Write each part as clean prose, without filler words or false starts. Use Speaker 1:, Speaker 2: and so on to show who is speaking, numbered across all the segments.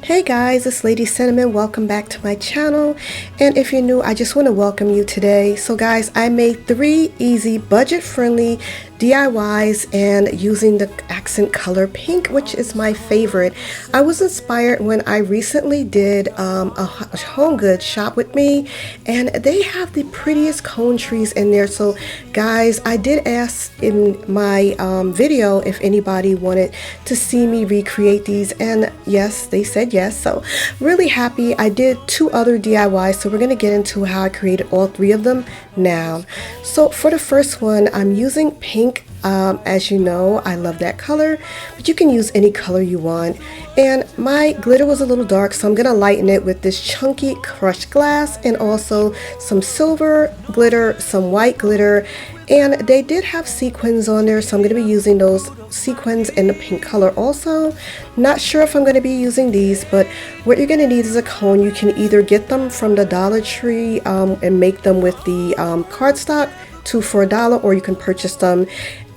Speaker 1: Hey guys, it's Lady Cinnamon. Welcome back to my channel. And if you're new, I just want to welcome you today. So guys, I made 3 easy budget-friendly DIYs and using the accent color pink, which is my favorite. I was inspired when I recently did a home goods shop with me, and they have the prettiest cone trees in there. So guys, I did ask in my video if anybody wanted to see me recreate these, and yes, they said yes. So really happy. I did 2 other DIYs, so we're going to get into how I created all 3 of them now. So for the first one, I'm using pink. As you know, I love that color, but you can use any color you want. And my glitter was a little dark, so I'm going to lighten it with this chunky crushed glass and also some silver glitter, some white glitter, and they did have sequins on there, so I'm going to be using those sequins in the pink color also. Not sure if I'm going to be using these, but what you're going to need is a cone. You can either get them from the Dollar Tree and make them with the cardstock, 2 for $1, or you can purchase them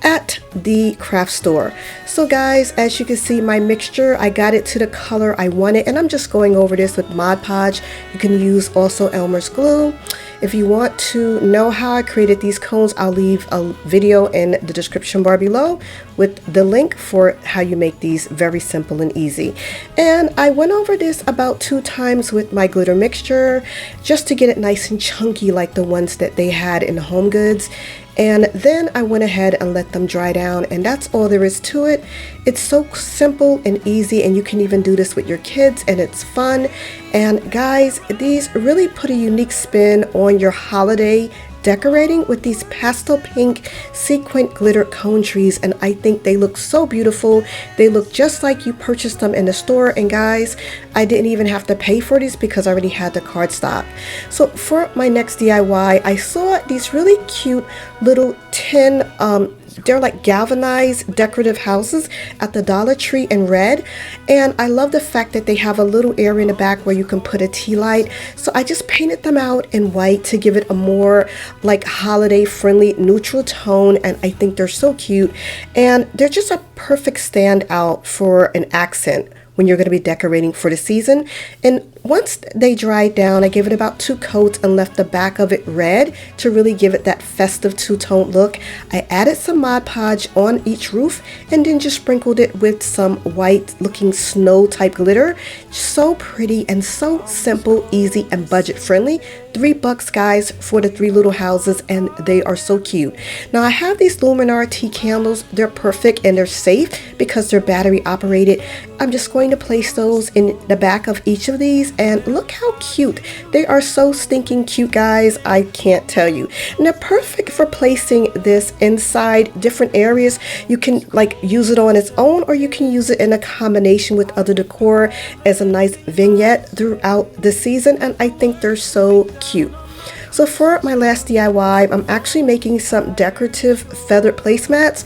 Speaker 1: at the craft store. So guys, as you can see, my mixture, I got it to the color I wanted, and I'm just going over this with Mod Podge. You can use also Elmer's glue. If you want to know how I created these cones, I'll leave a video in the description bar below with the link for how you make these. Very simple and easy. And I went over this about 2 times with my glitter mixture just to get it nice and chunky like the ones that they had in Home Goods. And then I went ahead and let them dry down, and that's all there is to it. It's so simple and easy, and you can even do this with your kids, and it's fun. And guys, these really put a unique spin on your holiday decorating with these pastel pink sequin glitter cone trees, and I think they look so beautiful. They look just like you purchased them in the store, and guys, I didn't even have to pay for these because I already had the cardstock. So for my next DIY, I saw these really cute little tin they're like galvanized decorative houses at the Dollar Tree in red, and I love the fact that they have a little area in the back where you can put a tea light. So I just painted them out in white to give it a more like holiday friendly neutral tone, and I think they're so cute, and they're just a perfect standout for an accent when you're going to be decorating for the season. And once they dried down, I gave it about 2 coats and left the back of it red to really give it that festive two-tone look. I added some Mod Podge on each roof and then just sprinkled it with some white looking snow type glitter. So pretty and so simple, easy, and budget friendly. $3 guys for the 3 little houses, and they are so cute. Now I have these Luminar tea candles. They're perfect and they're safe because they're battery operated. I'm just going to place those in the back of each of these, and look how cute. They are so stinking cute, guys. I can't tell you. And they're perfect for placing this inside different areas. You can like use it on its own, or you can use it in a combination with other decor as a nice vignette throughout the season, and I think they're so cute. So for my last DIY, I'm actually making some decorative feathered placemats.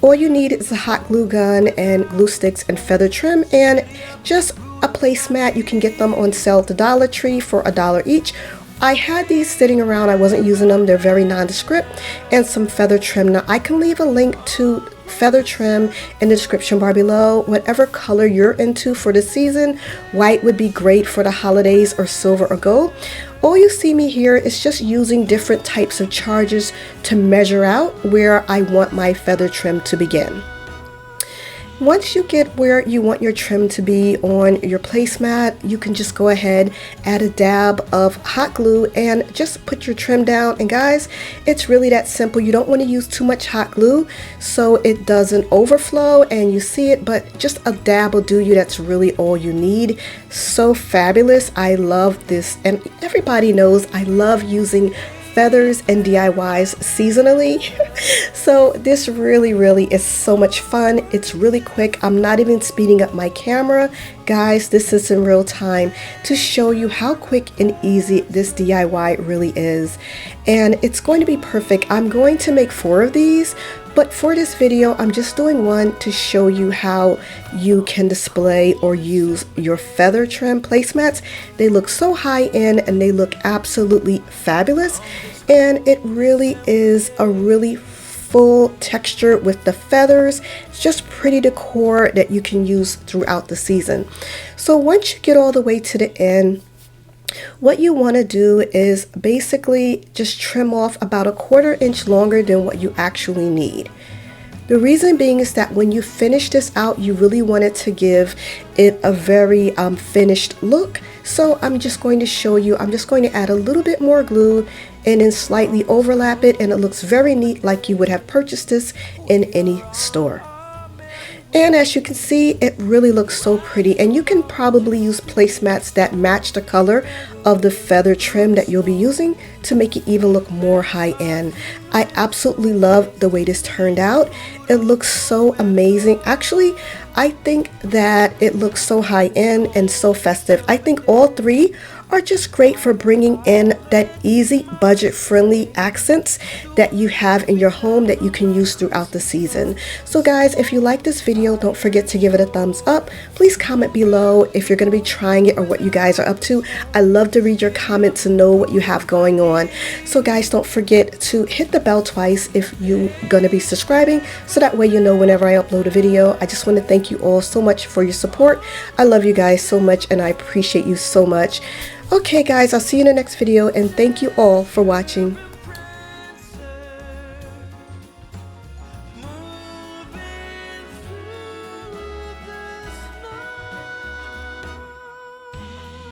Speaker 1: All you need is a hot glue gun and glue sticks and feather trim, and just a placemat. You can get them on sale at the Dollar Tree for $1 each. I had these sitting around. I wasn't using them. They're very nondescript. And some feather trim. Now I can leave a link to feather trim in the description bar below. Whatever color you're into for the season, white would be great for the holidays, or silver or gold. All you see me here is just using different types of charges to measure out where I want my feather trim to begin. Once you get where you want your trim to be on your placemat, you can just go ahead, add a dab of hot glue, and just put your trim down. And guys, it's really that simple. You don't want to use too much hot glue so it doesn't overflow and you see it, but just a dab will do you. That's really all you need. So fabulous. I love this, and everybody knows I love using feathers and DIYs seasonally. So this really is so much fun. It's really quick. I'm not even speeding up my camera. Guys, this is in real time to show you how quick and easy this DIY really is. And it's going to be perfect. I'm going to make 4 of these, but for this video, I'm just doing one to show you how you can display or use your feather trim placemats. They look so high end and they look absolutely fabulous. And it really is a really full texture with the feathers. It's just pretty decor that you can use throughout the season. So once you get all the way to the end, what you want to do is basically just trim off about 1/4 inch longer than what you actually need. The reason being is that when you finish this out, you really want it to give it a very finished look. So I'm just going to show you, I'm just going to add a little bit more glue and then slightly overlap it, and it looks very neat, like you would have purchased this in any store. And as you can see, it really looks so pretty, and you can probably use placemats that match the color of the feather trim that you'll be using to make it even look more high-end. I absolutely love the way this turned out. It looks so amazing. Actually, I think that it looks so high-end and so festive. I think all three are just great for bringing in that easy, budget-friendly accents that you have in your home that you can use throughout the season. So guys, if you like this video, don't forget to give it a thumbs up. Please comment below if you're going to be trying it or what you guys are up to. I love to read your comments and know what you have going on. So guys, don't forget to hit the bell twice if you're going to be subscribing, so that way you know whenever I upload a video. I just want to thank you all so much for your support. I love you guys so much, and I appreciate you so much. Okay guys, I'll see you in the next video, and thank you all for watching.